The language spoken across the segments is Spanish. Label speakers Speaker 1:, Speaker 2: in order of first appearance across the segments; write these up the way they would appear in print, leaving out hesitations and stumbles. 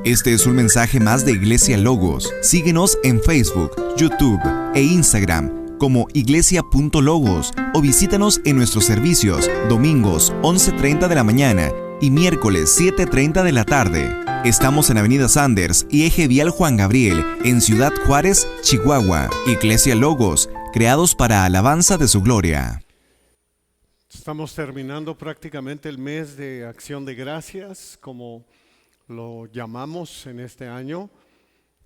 Speaker 1: Este es un mensaje más de Iglesia Logos. Síguenos en Facebook, YouTube e Instagram como iglesia.logos o visítanos en nuestros servicios domingos 11:30 de la mañana y miércoles 7:30 de la tarde. Estamos en Avenida Sanders y Eje Vial Juan Gabriel, en Ciudad Juárez, Chihuahua. Iglesia Logos, creados para alabanza de su gloria.
Speaker 2: Estamos terminando prácticamente el mes de Acción de Gracias, como lo llamamos en este año.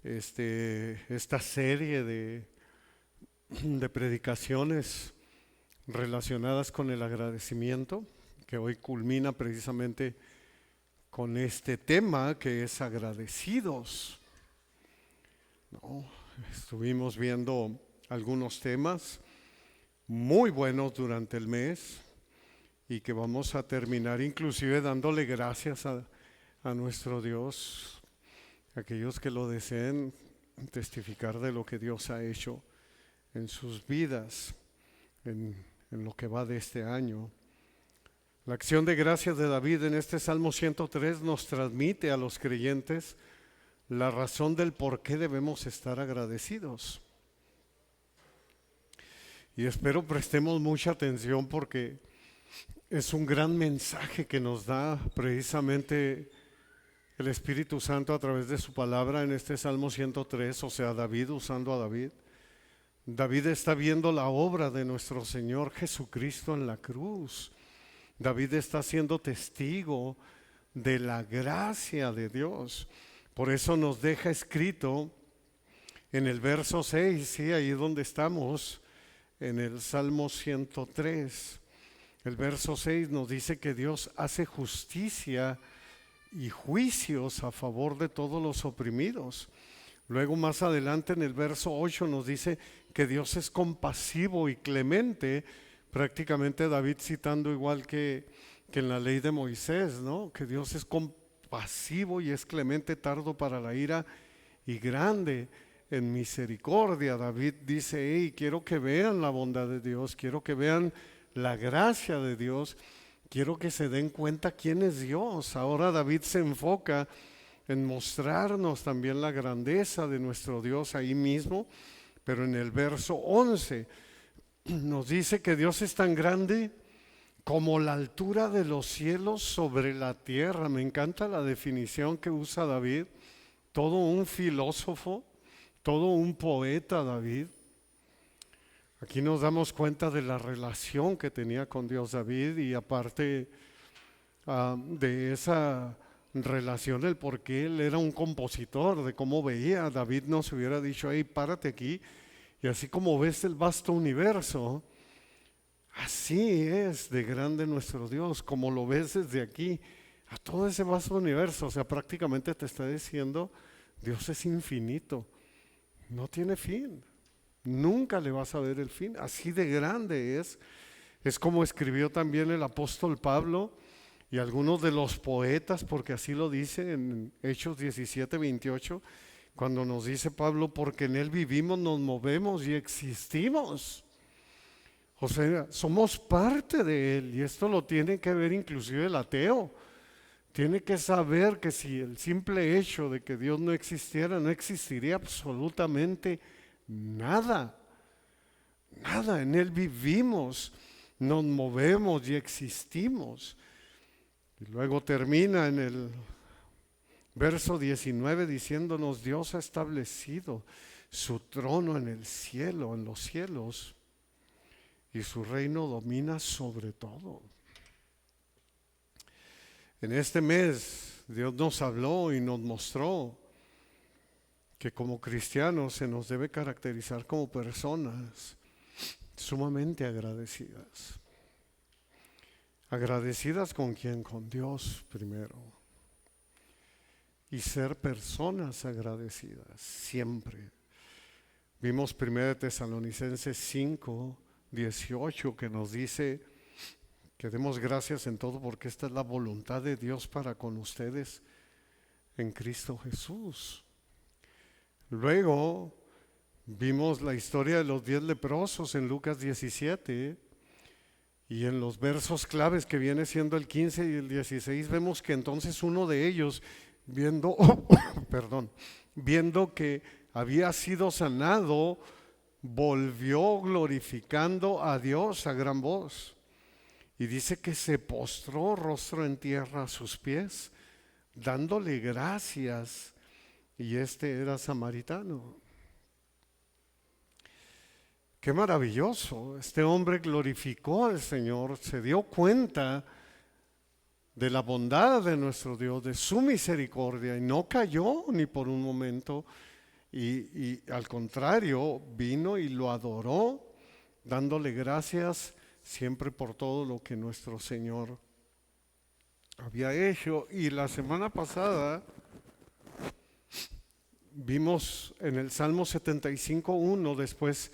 Speaker 2: Esta serie de predicaciones relacionadas con el agradecimiento, que hoy culmina precisamente con este tema que es agradecidos, ¿no? Estuvimos viendo algunos temas muy buenos durante el mes y que vamos a terminar inclusive dándole gracias a nuestro Dios, aquellos que lo deseen testificar de lo que Dios ha hecho en sus vidas, en lo que va de este año. La acción de gracias de David en este Salmo 103 nos transmite a los creyentes la razón del por qué debemos estar agradecidos. Y espero prestemos mucha atención porque es un gran mensaje que nos da precisamente el Espíritu Santo a través de su palabra en este Salmo 103, o sea, David usando a David. David está viendo la obra de nuestro Señor Jesucristo en la cruz. David está siendo testigo de la gracia de Dios. Por eso nos deja escrito en el verso 6, sí, ahí donde estamos, en el Salmo 103. El verso 6 nos dice que Dios hace justicia y juicios a favor de todos los oprimidos. Luego más adelante en el verso 8 nos dice que Dios es compasivo y clemente, prácticamente David citando igual que en la ley de Moisés, ¿no? Que Dios es compasivo y es clemente, tardo para la ira y grande en misericordia. David dice, hey, quiero que vean la bondad de Dios, quiero que vean la gracia de Dios, quiero que se den cuenta quién es Dios. Ahora David se enfoca en mostrarnos también la grandeza de nuestro Dios ahí mismo, pero en el verso 11 nos dice que Dios es tan grande como la altura de los cielos sobre la tierra. Me encanta la definición que usa David, todo un filósofo, todo un poeta David. Aquí nos damos cuenta de la relación que tenía con Dios David y aparte de esa relación, el por qué él era un compositor, de cómo veía. David nos hubiera dicho, hey, párate aquí y así como ves el vasto universo, así es de grande nuestro Dios, como lo ves desde aquí, a todo ese vasto universo. O sea, prácticamente te está diciendo, Dios es infinito, no tiene fin. Nunca le vas a ver el fin, así de grande es. Es como escribió también el apóstol Pablo y algunos de los poetas, porque así lo dice en Hechos 17:28, cuando nos dice Pablo, porque en Él vivimos, nos movemos y existimos. O sea, somos parte de Él y esto lo tiene que ver inclusive el ateo. Tiene que saber que si el simple hecho de que Dios no existiera, no existiría absolutamente nada, nada. En Él vivimos, nos movemos y existimos. Y luego termina en el verso 19 diciéndonos, Dios ha establecido su trono en el cielo, en los cielos, y su reino domina sobre todo. En este mes Dios nos habló y nos mostró que como cristianos se nos debe caracterizar como personas sumamente agradecidas. ¿Agradecidas con quién? Con Dios primero. Y ser personas agradecidas siempre. Vimos 1 Tesalonicenses 5:18 que nos dice que demos gracias en todo porque esta es la voluntad de Dios para con ustedes en Cristo Jesús. Luego vimos la historia de los 10 leprosos en Lucas 17 y en los versos claves que viene siendo el 15 y el 16 vemos que entonces uno de ellos viendo, perdón, viendo que había sido sanado, volvió glorificando a Dios a gran voz. Y dice que se postró rostro en tierra a sus pies, dándole gracias. Y este era samaritano. Qué maravilloso. Este hombre glorificó al Señor, se dio cuenta de la bondad de nuestro Dios, de su misericordia, y no cayó ni por un momento. Y al contrario, vino y lo adoró, dándole gracias siempre por todo lo que nuestro Señor había hecho. Y la semana pasada vimos en el Salmo 75:1, después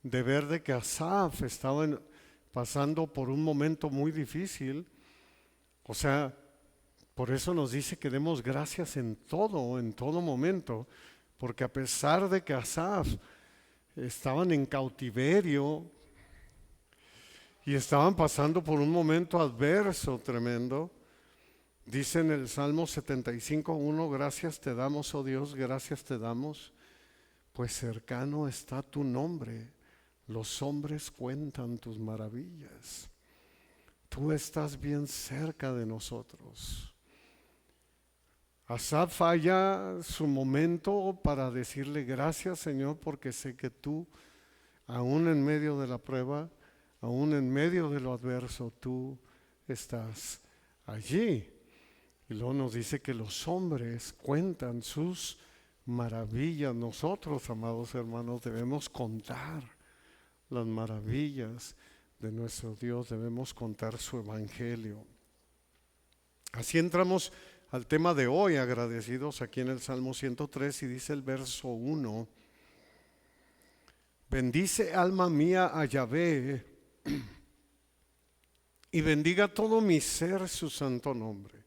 Speaker 2: de ver de que Asaf estaba pasando por un momento muy difícil, o sea, por eso nos dice que demos gracias en todo momento, porque a pesar de que Asaf estaban en cautiverio y estaban pasando por un momento adverso tremendo, dice en el Salmo 75:1, gracias te damos, oh Dios, gracias te damos, pues cercano está tu nombre, los hombres cuentan tus maravillas. Tú estás bien cerca de nosotros. Asaf falla su momento para decirle gracias, Señor, porque sé que tú, aún en medio de la prueba, aún en medio de lo adverso, tú estás allí. Y luego nos dice que los hombres cuentan sus maravillas. Nosotros, amados hermanos, debemos contar las maravillas de nuestro Dios, debemos contar su evangelio. Así entramos al tema de hoy, agradecidos, aquí en el Salmo 103, y dice el verso 1: bendice alma mía a Yahvé, y bendiga todo mi ser su santo nombre.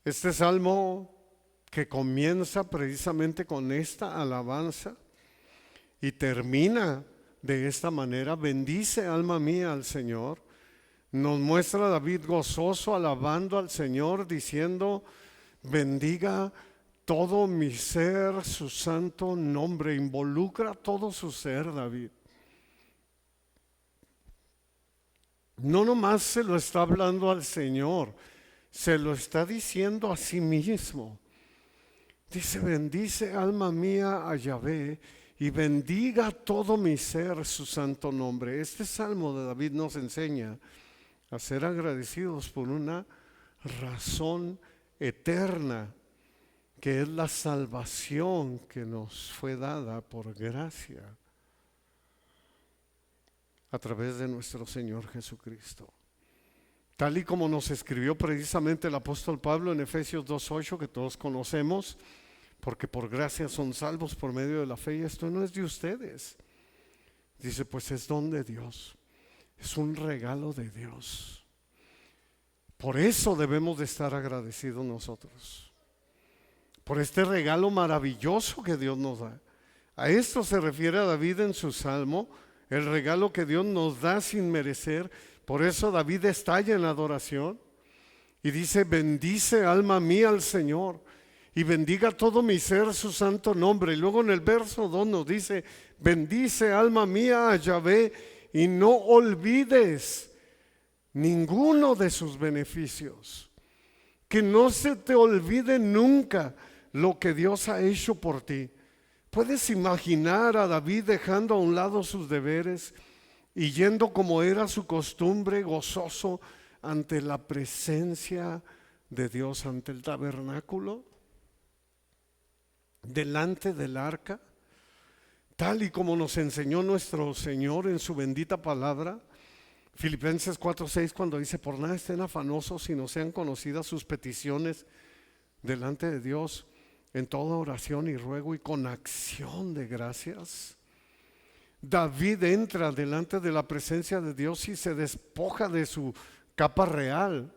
Speaker 2: Este salmo, que comienza precisamente con esta alabanza y termina de esta manera: bendice alma mía al Señor, nos muestra a David gozoso alabando al Señor, diciendo: bendiga todo mi ser su santo nombre. Involucra todo su ser, David. No nomás se lo está hablando al Señor, se lo está diciendo a sí mismo. Dice: bendice alma mía a Yahvé, y bendiga todo mi ser su santo nombre. Este salmo de David nos enseña a ser agradecidos por una razón eterna, que es la salvación que nos fue dada por gracia a través de nuestro Señor Jesucristo. Tal y como nos escribió precisamente el apóstol Pablo en Efesios 2:8, que todos conocemos, porque por gracia son salvos por medio de la fe, y esto no es de ustedes. Dice, pues es don de Dios, es un regalo de Dios. Por eso debemos de estar agradecidos nosotros, por este regalo maravilloso que Dios nos da. A esto se refiere a David en su salmo, el regalo que Dios nos da sin merecer. Por eso David estalla en adoración y dice: bendice alma mía al Señor, y bendiga todo mi ser su santo nombre. Y luego en el verso 2 nos dice: bendice alma mía a Yahvé, y no olvides ninguno de sus beneficios. Que no se te olvide nunca lo que Dios ha hecho por ti. ¿Puedes imaginar a David dejando a un lado sus deberes y yendo, como era su costumbre, gozoso ante la presencia de Dios, ante el tabernáculo, delante del arca, tal y como nos enseñó nuestro Señor en su bendita palabra? Filipenses 4:6, cuando dice: por nada estén afanosos, sino sean conocidas sus peticiones delante de Dios en toda oración y ruego y con acción de gracias. David entra delante de la presencia de Dios y se despoja de su capa real,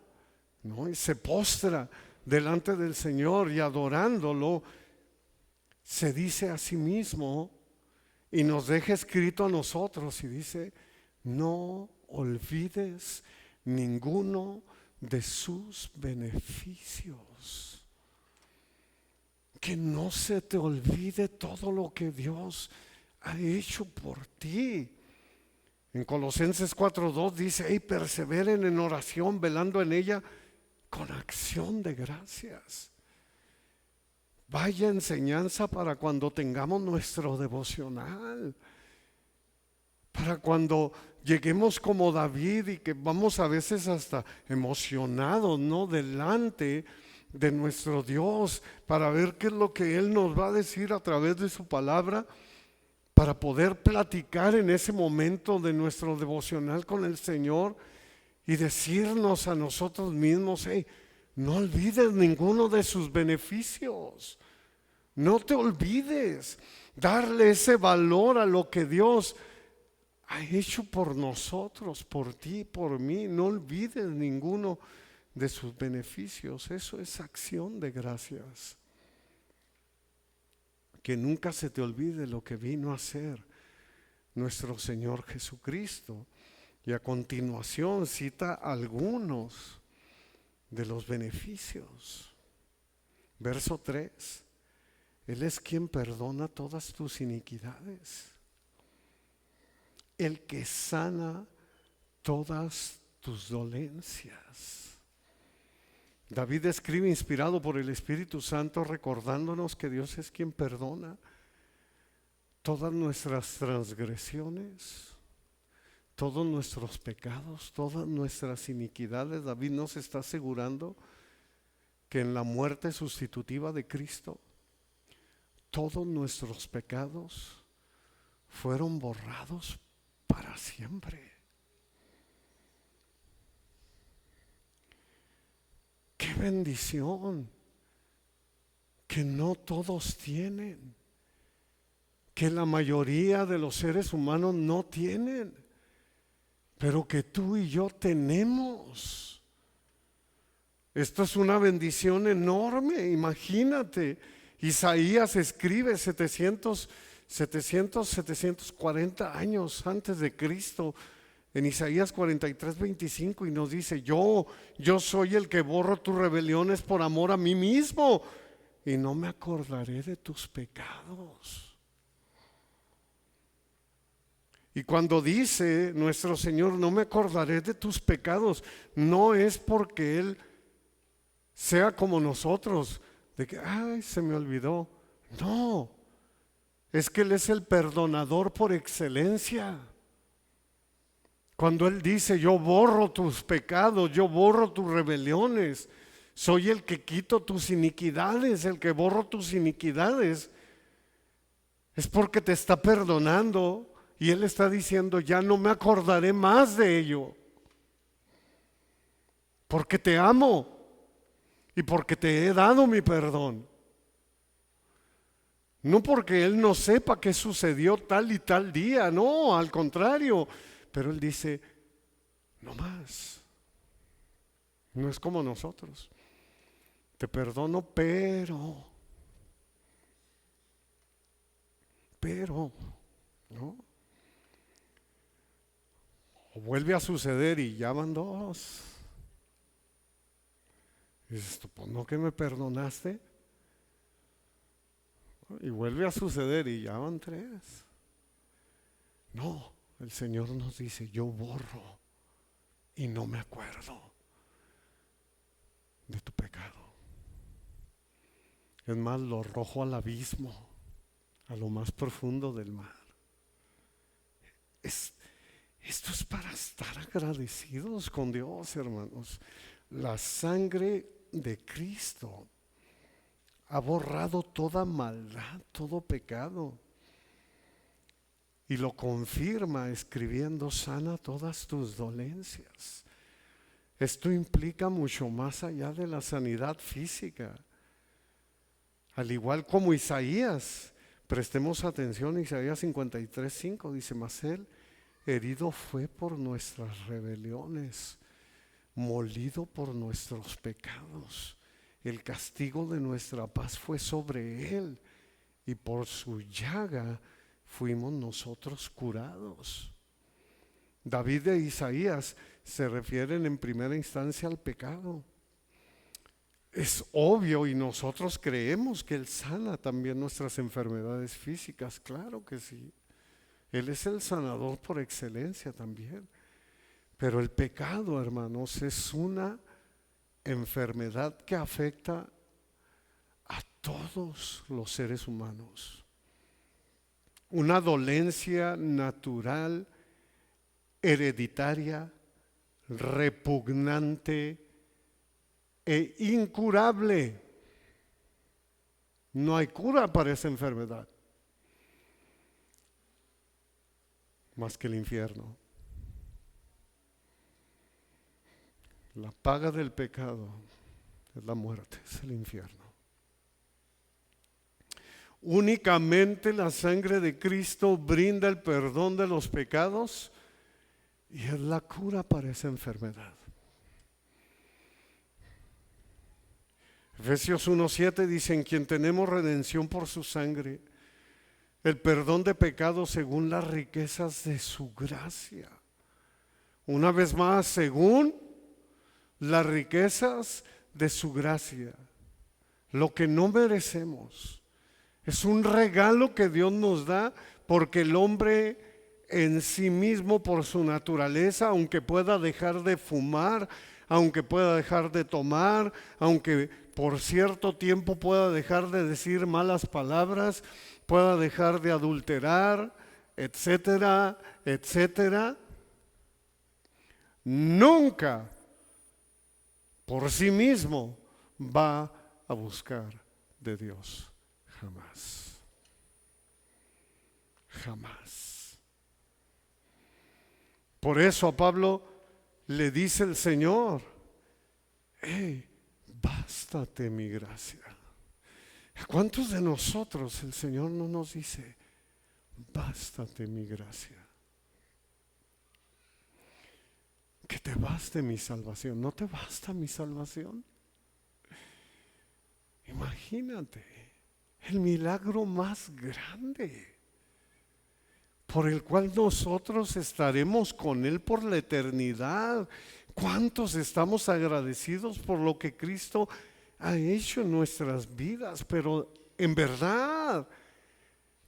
Speaker 2: ¿no? Y se postra delante del Señor, y adorándolo se dice a sí mismo y nos deja escrito a nosotros, y dice: no olvides ninguno de sus beneficios. que no se te olvide todo lo que Dios ha hecho por ti. En Colosenses 4:2 dice: hey, perseveren en oración, velando en ella con acción de gracias. Vaya enseñanza para cuando tengamos nuestro devocional, para cuando lleguemos como David y que vamos a veces hasta emocionados, ¿no?, delante de nuestro Dios, para ver qué es lo que Él nos va a decir a través de su palabra, para poder platicar en ese momento de nuestro devocional con el Señor y decirnos a nosotros mismos: hey, no olvides ninguno de sus beneficios. No te olvides darle ese valor a lo que Dios ha hecho por nosotros, por ti, por mí. No olvides ninguno de sus beneficios. Eso es acción de gracias. Que nunca se te olvide lo que vino a hacer nuestro Señor Jesucristo. Y a continuación cita algunos de los beneficios. Verso 3: Él es quien perdona todas tus iniquidades, el que sana todas tus dolencias. David escribe inspirado por el Espíritu Santo, recordándonos que Dios es quien perdona todas nuestras transgresiones, todos nuestros pecados, todas nuestras iniquidades. David nos está asegurando que en la muerte sustitutiva de Cristo, todos nuestros pecados fueron borrados para siempre. ¡Qué bendición! Que no todos tienen, que la mayoría de los seres humanos no tienen, pero que tú y yo tenemos. Esto es una bendición enorme. Imagínate, Isaías escribe 740 años antes de Cristo, en Isaías 43:25, y nos dice: yo soy el que borro tus rebeliones por amor a mí mismo, y no me acordaré de tus pecados. Y cuando dice nuestro Señor: no me acordaré de tus pecados, no es porque Él sea como nosotros, de que ay, se me olvidó. No, es que Él es el perdonador por excelencia. Cuando Él dice: yo borro tus pecados, yo borro tus rebeliones, soy el que quito tus iniquidades, el que borro tus iniquidades, es porque te está perdonando. Y Él está diciendo: ya no me acordaré más de ello, porque te amo y porque te he dado mi perdón. No porque Él no sepa qué sucedió tal y tal día, no, al contrario. Pero Él dice: no más. No es como nosotros. Te perdono, pero, ¿no? O vuelve a suceder y ya van dos. Y dices tú: pues no, que me perdonaste. Y vuelve a suceder y ya van tres. No, el Señor nos dice: yo borro y no me acuerdo de tu pecado. Es más, lo arrojo al abismo, a lo más profundo del mar. Esto es para estar agradecidos con Dios, hermanos. La sangre de Cristo ha borrado toda maldad, todo pecado. Y lo confirma escribiendo: sana todas tus dolencias. Esto implica mucho más allá de la sanidad física. Al igual como Isaías, prestemos atención, Isaías 53:5 dice: mas Él herido fue por nuestras rebeliones, molido por nuestros pecados. El castigo de nuestra paz fue sobre Él, y por su llaga fuimos nosotros curados. David e Isaías se refieren en primera instancia al pecado. es obvio y nosotros creemos que Él sana también nuestras enfermedades físicas, claro que sí. Él es el sanador por excelencia también. Pero el pecado, hermanos, es una enfermedad que afecta a todos los seres humanos. Una dolencia natural, hereditaria, repugnante e incurable. No hay cura para esa enfermedad más que el infierno. La paga del pecado es la muerte, es el infierno. Únicamente la sangre de Cristo brinda el perdón de los pecados y es la cura para esa enfermedad. Efesios 1:7 dice: en quien tenemos redención por su sangre, el perdón de pecados según las riquezas de su gracia. Una vez más, según las riquezas de su gracia, lo que no merecemos. Es un regalo que Dios nos da porque el hombre en sí mismo, por su naturaleza, aunque pueda dejar de fumar, aunque pueda dejar de tomar, aunque por cierto tiempo pueda dejar de decir malas palabras, pueda dejar de adulterar, etcétera, etcétera, nunca por sí mismo va a buscar de Dios. Jamás. Jamás. Por eso a Pablo le dice el Señor: hey, bástate mi gracia. ¿A cuántos de nosotros el Señor no nos dice: bástate mi gracia? Que te baste mi salvación. ¿No te basta mi salvación? Imagínate el milagro más grande por el cual nosotros estaremos con Él por la eternidad. ¿Cuántos estamos agradecidos por lo que Cristo ha hecho en nuestras vidas? Pero en verdad,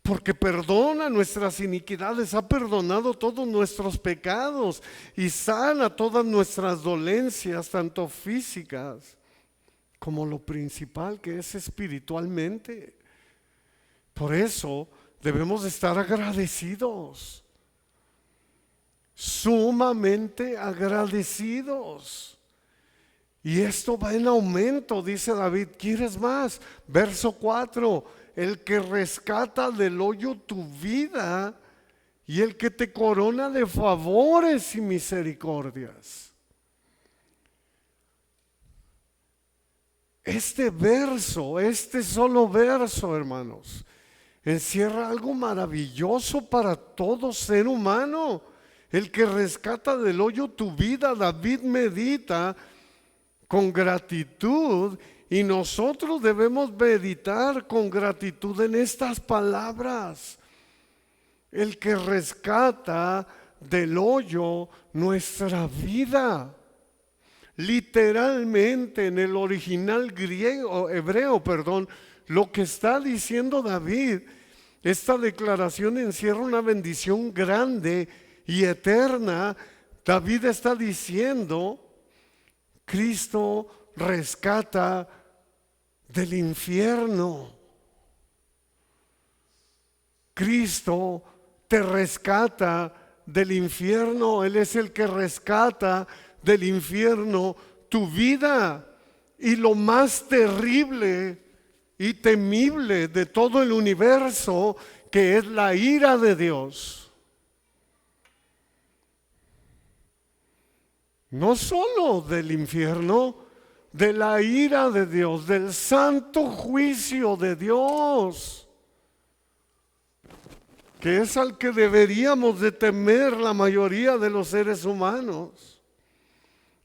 Speaker 2: porque perdona nuestras iniquidades, ha perdonado todos nuestros pecados y sana todas nuestras dolencias, tanto físicas como lo principal, que es espiritualmente. Por eso debemos estar agradecidos, sumamente agradecidos. Y esto va en aumento, dice David. ¿Quieres más? Verso 4: el que rescata del hoyo tu vida y el que te corona de favores y misericordias. Este verso, este solo verso, hermanos, encierra algo maravilloso para todo ser humano. El que rescata del hoyo tu vida. David medita con gratitud y nosotros debemos meditar con gratitud en estas palabras: el que rescata del hoyo nuestra vida. Literalmente en el original hebreo, lo que está diciendo David, esta declaración encierra una bendición grande y eterna. David está diciendo: Cristo rescata del infierno. Cristo te rescata del infierno. Él es el que rescata del infierno tu vida. Y lo más terrible y temible de todo el universo, que es la ira de Dios. No solo del infierno, de la ira de Dios, del santo juicio de Dios, que es al que deberíamos de temer la mayoría de los seres humanos.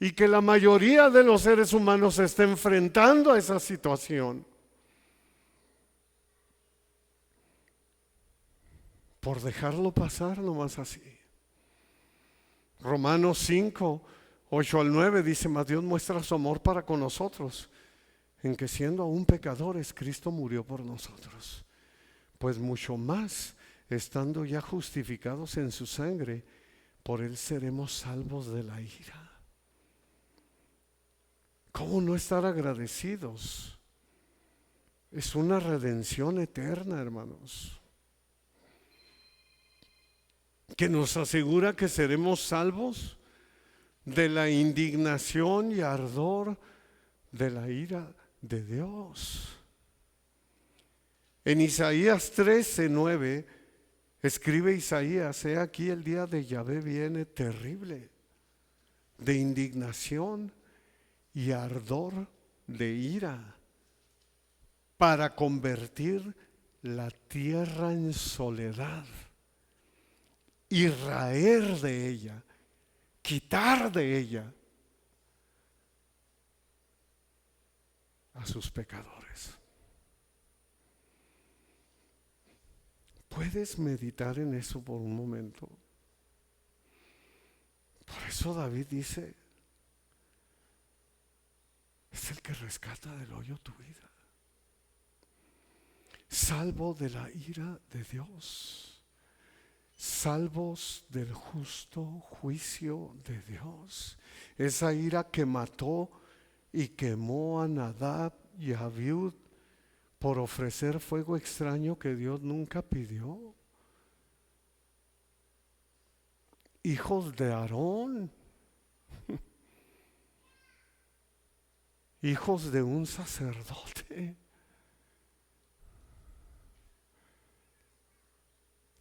Speaker 2: Y que la mayoría de los seres humanos se está enfrentando a esa situación por dejarlo pasar nomás así. Romanos 5, 8 al 9 dice: mas Dios muestra su amor para con nosotros, en que siendo aún pecadores, Cristo murió por nosotros. Pues mucho más, estando ya justificados en su sangre, por él seremos salvos de la ira. ¿Cómo no estar agradecidos? Es una redención eterna, hermanos, que nos asegura que seremos salvos de la indignación y ardor de la ira de Dios. En Isaías 13:9 escribe Isaías: he aquí el día de Yahvé viene terrible, de indignación y ardor de ira, para convertir la tierra en soledad y raer de ella, quitar de ella a sus pecadores. ¿Puedes meditar en eso por un momento? Por eso David dice: es el que rescata del hoyo tu vida, salvo de la ira de Dios, salvos del justo juicio de Dios. Esa ira que mató y quemó a Nadab y a Abiud por ofrecer fuego extraño que Dios nunca pidió. Hijos de Aarón, hijos de un sacerdote,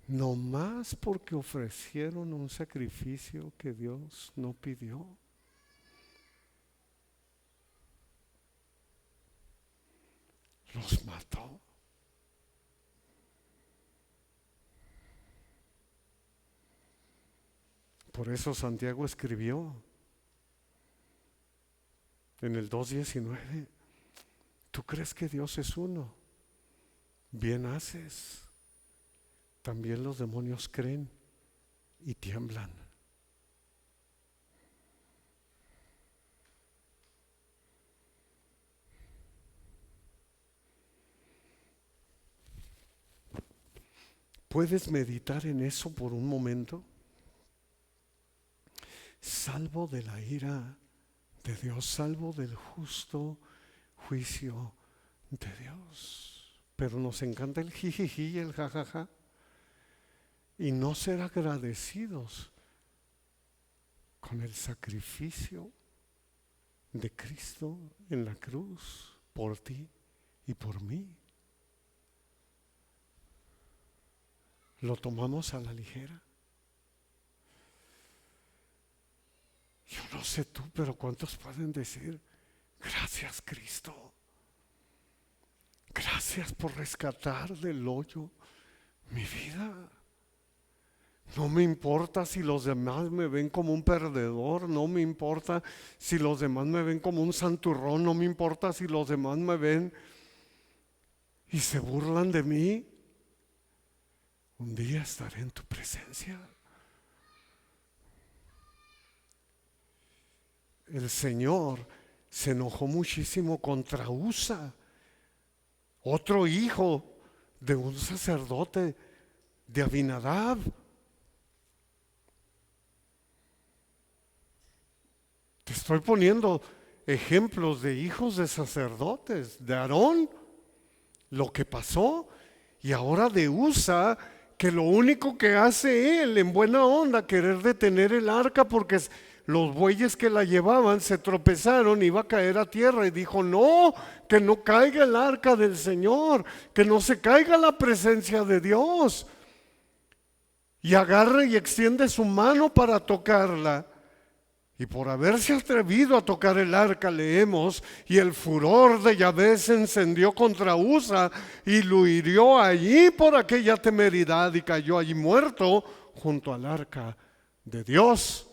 Speaker 2: no más porque ofrecieron un sacrificio que Dios no pidió. Los mató. Por eso Santiago escribió en el 2:19: ¿tú crees que Dios es uno? Bien haces. También los demonios creen y tiemblan. ¿Puedes meditar en eso por un momento? Salvo de la ira de Dios, salvo del justo juicio de Dios. Pero nos encanta el jijiji y el jajaja, y no ser agradecidos con el sacrificio de Cristo en la cruz por ti y por mí. Lo tomamos a la ligera. Yo no sé tú, pero ¿cuántos pueden decir: gracias, Cristo? Gracias por rescatar del hoyo mi vida. No me importa si los demás me ven como un perdedor, no me importa si los demás me ven como un santurrón, no me importa si los demás me ven y se burlan de mí. Un día estaré en tu presencia. El Señor se enojó muchísimo contra Usa, otro hijo de un sacerdote de Abinadab. Te estoy poniendo ejemplos de hijos de sacerdotes, de Aarón, lo que pasó, y ahora de Usa, que lo único que hace él en buena onda, querer detener el arca porque los bueyes que la llevaban se tropezaron, iba a caer a tierra, y dijo: no, que no caiga el arca del Señor, que no se caiga la presencia de Dios. Y agarra y extiende su mano para tocarla. Y por haberse atrevido a tocar el arca, leemos: y el furor de Yahvé se encendió contra Usa y lo hirió allí por aquella temeridad, y cayó allí muerto junto al arca de Dios.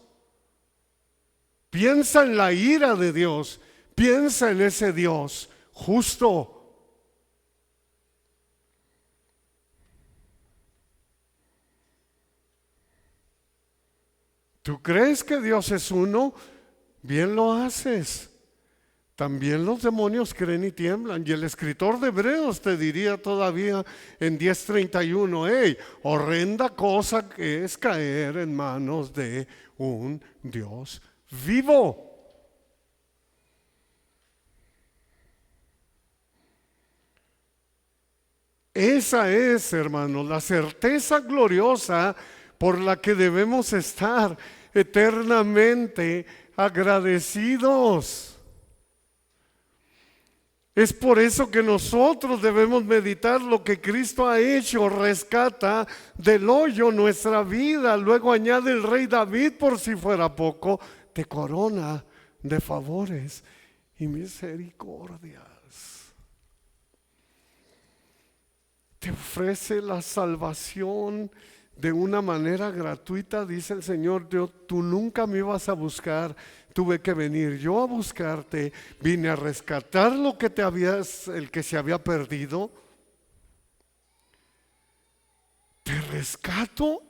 Speaker 2: Piensa en la ira de Dios, piensa en ese Dios justo. ¿Tú crees que Dios es uno? Bien lo haces. También los demonios creen y tiemblan. Y el escritor de Hebreos te diría todavía en 10:31, hey, horrenda cosa que es caer en manos de un Dios vivo. Esa es, hermanos, la certeza gloriosa por la que debemos estar eternamente agradecidos. Es por eso que nosotros debemos meditar lo que Cristo ha hecho, rescata del hoyo nuestra vida. Luego añade el rey David, por si fuera poco, te corona de favores y misericordias. Te ofrece la salvación de una manera gratuita, dice el Señor. Tú nunca me ibas a buscar, tuve que venir yo a buscarte, vine a rescatar lo que el que se había perdido. Te rescato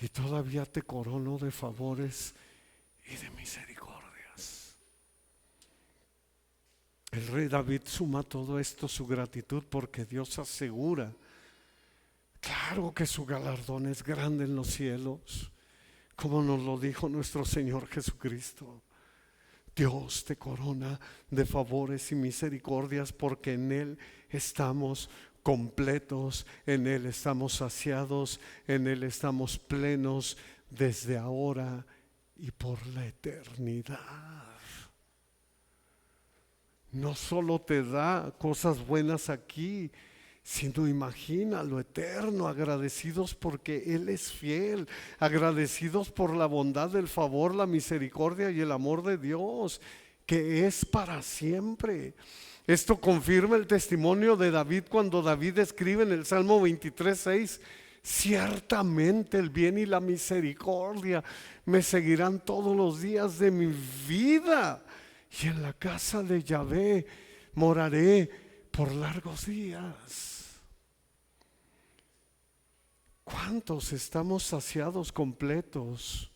Speaker 2: y todavía te corono de favores y de misericordias. El rey David suma todo esto su gratitud porque Dios asegura, claro que su galardón es grande en los cielos, como nos lo dijo nuestro Señor Jesucristo. Dios te corona de favores y misericordias porque en Él estamos completos, en Él estamos saciados, en Él estamos plenos desde ahora y por la eternidad. No solo te da cosas buenas aquí, sino imagina lo eterno, agradecidos porque Él es fiel, agradecidos por la bondad, el favor, la misericordia y el amor de Dios, que es para siempre. Esto confirma el testimonio de David cuando David escribe en el Salmo 23:6, ciertamente el bien y la misericordia me seguirán todos los días de mi vida, y en la casa de Yahvé moraré por largos días. ¿Cuántos estamos saciados, completos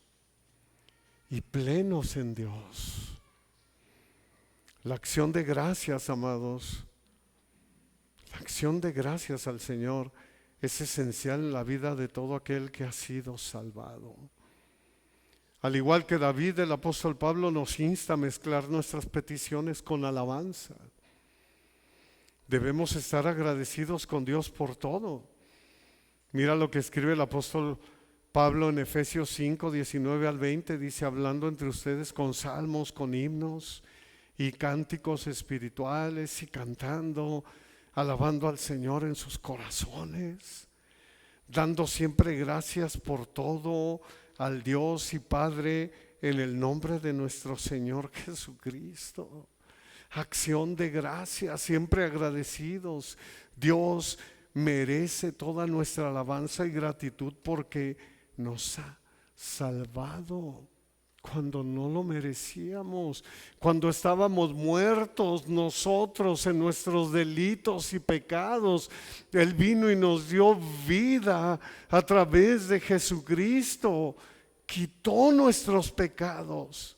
Speaker 2: y plenos en Dios? La acción de gracias, amados, la acción de gracias al Señor es esencial en la vida de todo aquel que ha sido salvado. Al igual que David, el apóstol Pablo nos insta a mezclar nuestras peticiones con alabanza. Debemos estar agradecidos con Dios por todo. Mira lo que escribe el apóstol Pablo en Efesios 5:19-20, dice, hablando entre ustedes con salmos, con himnos y cánticos espirituales y cantando, alabando al Señor en sus corazones, dando siempre gracias por todo al Dios y Padre en el nombre de nuestro Señor Jesucristo. Acción de gracias, siempre agradecidos. Dios merece toda nuestra alabanza y gratitud porque nos ha salvado cuando no lo merecíamos, cuando estábamos muertos nosotros en nuestros delitos y pecados. Él vino y nos dio vida a través de Jesucristo, quitó nuestros pecados.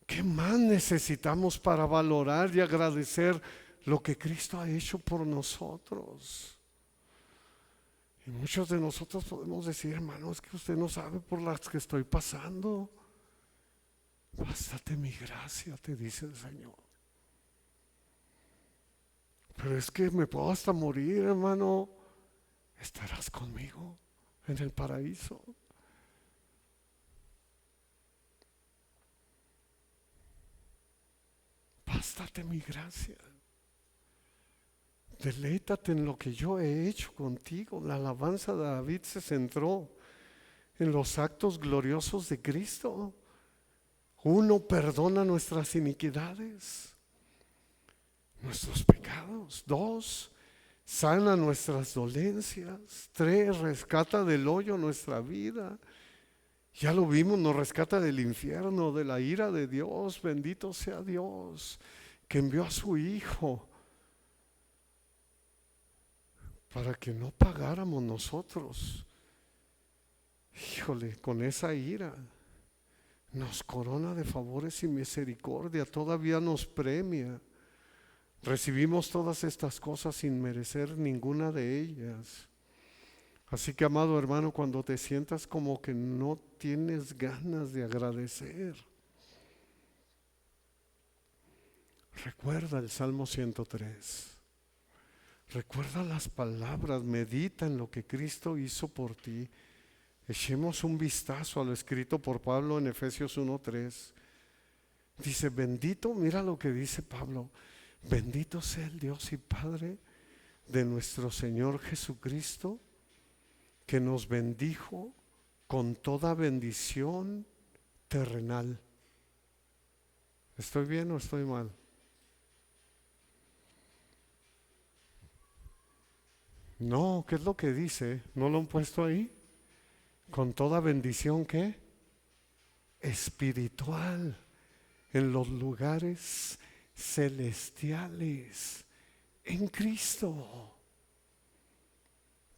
Speaker 2: ¿Qué más necesitamos para valorar y agradecer lo que Cristo ha hecho por nosotros? Y muchos de nosotros podemos decir, hermano, es que usted no sabe por las que estoy pasando. Bástate mi gracia, te dice el Señor. Pero es que me puedo hasta morir, hermano. Estarás conmigo en el paraíso. Bástate mi gracia. Deleítate en lo que yo he hecho contigo. La alabanza de David se centró en los actos gloriosos de Cristo. Uno, perdona nuestras iniquidades, nuestros pecados. Dos, sana nuestras dolencias. Tres, rescata del hoyo nuestra vida. Ya lo vimos, nos rescata del infierno, de la ira de Dios. Bendito sea Dios, que envió a su Hijo para que no pagáramos nosotros, híjole, con esa ira. nos corona de favores y misericordia, todavía nos premia. Recibimos todas estas cosas sin merecer ninguna de ellas. Así que, amado hermano, cuando te sientas como que no tienes ganas de agradecer, recuerda el Salmo 103. Recuerda las palabras, medita en lo que Cristo hizo por ti. Echemos un vistazo a lo escrito por Pablo en Efesios 1:3. Dice, bendito, mira lo que dice Pablo, bendito sea el Dios y Padre de nuestro Señor Jesucristo, que nos bendijo con toda bendición terrenal. ¿Estoy bien o estoy mal? No, ¿qué es lo que dice? ¿No lo han puesto ahí? Con toda bendición, ¿qué? Espiritual, en los lugares celestiales, en Cristo.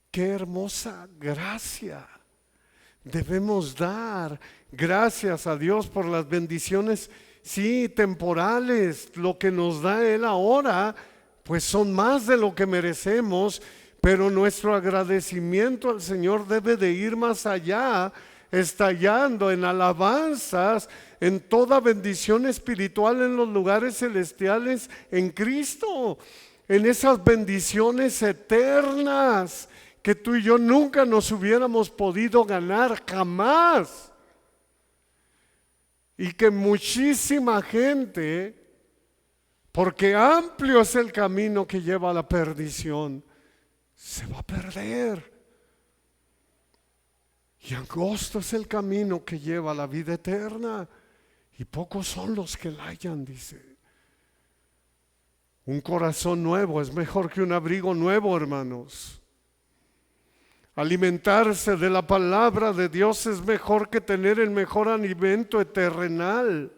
Speaker 2: Qué hermosa gracia. Debemos dar gracias a Dios por las bendiciones, sí, temporales. Lo que nos da Él ahora, pues son más de lo que merecemos, pero nuestro agradecimiento al Señor debe de ir más allá, estallando en alabanzas, en toda bendición espiritual en los lugares celestiales en Cristo, en esas bendiciones eternas que tú y yo nunca nos hubiéramos podido ganar, jamás. Y que muchísima gente, porque amplio es el camino que lleva a la perdición, se va a perder. Y angosto es el camino que lleva a la vida eterna, y pocos son los que la hallan, dice. Un corazón nuevo es mejor que un abrigo nuevo, hermanos. Alimentarse de la palabra de Dios es mejor que tener el mejor alimento terrenal.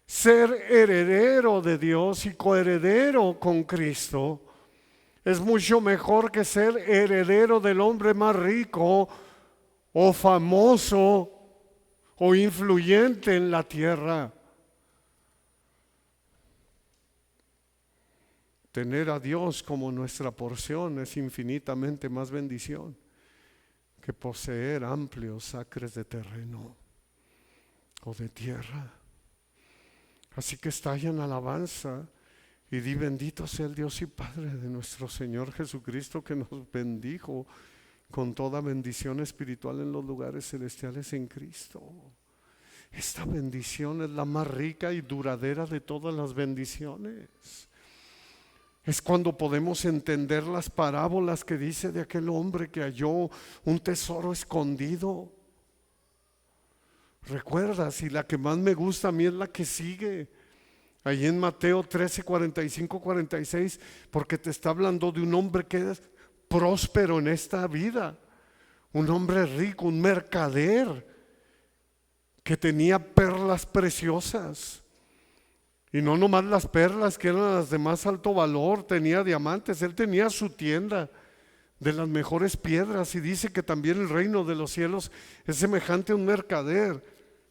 Speaker 2: Ser heredero de Dios y coheredero con Cristo es mucho mejor que ser heredero del hombre más rico o famoso o influyente en la tierra. Tener a Dios como nuestra porción es infinitamente más bendición que poseer amplios acres de terreno o de tierra. Así que estalla en alabanza y di, bendito sea el Dios y Padre de nuestro Señor Jesucristo, que nos bendijo con toda bendición espiritual en los lugares celestiales en Cristo. Esta bendición es la más rica y duradera de todas las bendiciones. Es cuando podemos entender las parábolas que dice de aquel hombre que halló un tesoro escondido. Recuerdas, y la que más me gusta a mí es la que sigue, ahí en Mateo 13, 45, 46, porque te está hablando de un hombre que es próspero en esta vida, un hombre rico, un mercader que tenía perlas preciosas. Y no nomás las perlas que eran las de más alto valor, tenía diamantes, él tenía su tienda de las mejores piedras, y dice que también el reino de los cielos es semejante a un mercader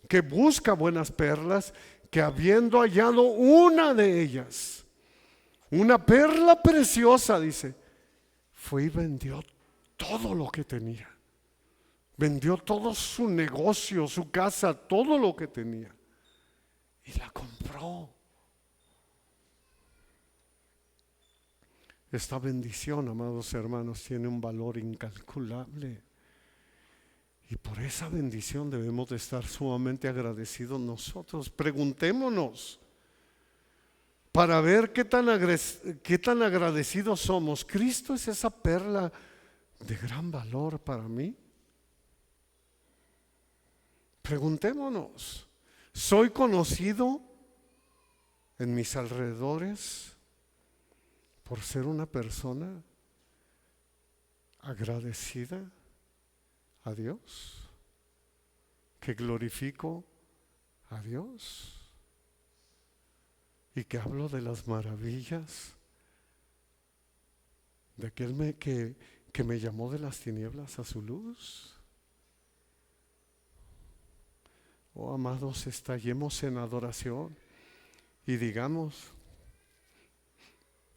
Speaker 2: que busca buenas perlas, que habiendo hallado una de ellas, una perla preciosa, dice, fue y vendió todo lo que tenía, vendió todo su negocio, su casa, todo lo que tenía, y la compró. Esta bendición, amados hermanos, tiene un valor incalculable. Y por esa bendición debemos de estar sumamente agradecidos nosotros. Preguntémonos para ver qué tan agradecidos somos. ¿Cristo es esa perla de gran valor para mí? Preguntémonos. ¿Soy conocido en mis alrededores por ser una persona agradecida a Dios, que glorifico a Dios y que hablo de las maravillas de aquel que me llamó de las tinieblas a su luz? Oh, amados, estallemos en adoración y digamos,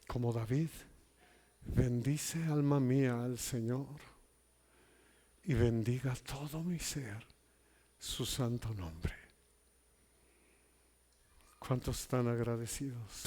Speaker 2: como David: bendice alma mía al Señor y bendiga todo mi ser su santo nombre. ¿Cuántos están agradecidos?